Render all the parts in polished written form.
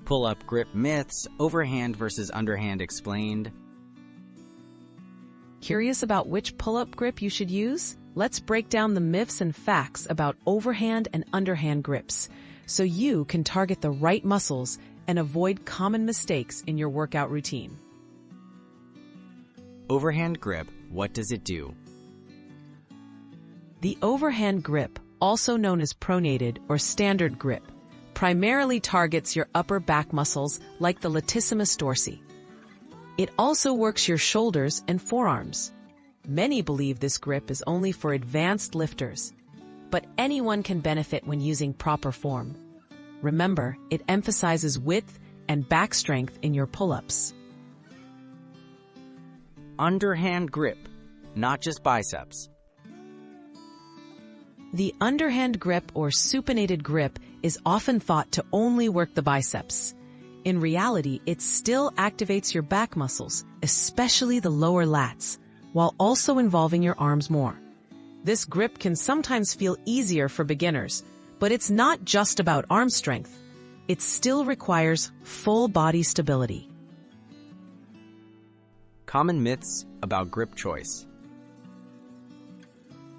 Pull-up grip myths, overhand versus underhand explained. Curious about which pull-up grip you should use? Let's break down the myths and facts about overhand and underhand grips, so you can target the right muscles and avoid common mistakes in your workout routine. Overhand grip, what does it do? The overhand grip, also known as pronated or standard grip, primarily targets your upper back muscles like the latissimus dorsi. It also works your shoulders and forearms. Many believe this grip is only for advanced lifters, but anyone can benefit when using proper form. Remember, it emphasizes width and back strength in your pull-ups. Underhand grip, not just biceps. The underhand grip or supinated grip is often thought to only work the biceps. In reality, it still activates your back muscles, especially the lower lats, while also involving your arms more. This grip can sometimes feel easier for beginners, but it's not just about arm strength. It still requires full body stability. Common myths about grip choice.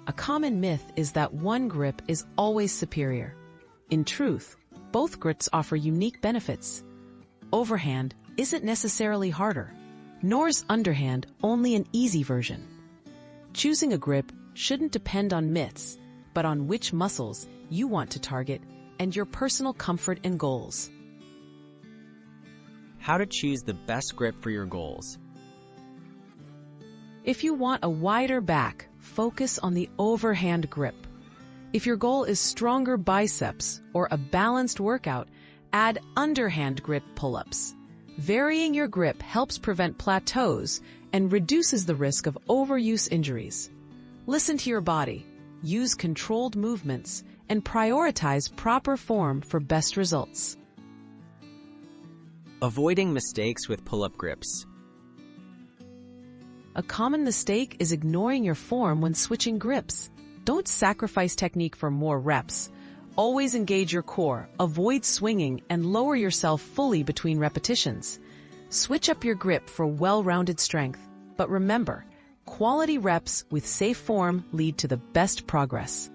A common myth is that one grip is always superior. In truth, both grips offer unique benefits. Overhand isn't necessarily harder, nor is underhand only an easy version. Choosing a grip shouldn't depend on myths, but on which muscles you want to target and your personal comfort and goals. How to choose the best grip for your goals. If you want a wider back, focus on the overhand grip. If your goal is stronger biceps or a balanced workout, add underhand grip pull-ups. Varying your grip helps prevent plateaus and reduces the risk of overuse injuries. Listen to your body, use controlled movements, and prioritize proper form for best results. Avoiding mistakes with pull-up grips. A common mistake is ignoring your form when switching grips. Don't sacrifice technique for more reps. Always engage your core, avoid swinging, and lower yourself fully between repetitions. Switch up your grip for well-rounded strength. But remember, quality reps with safe form lead to the best progress.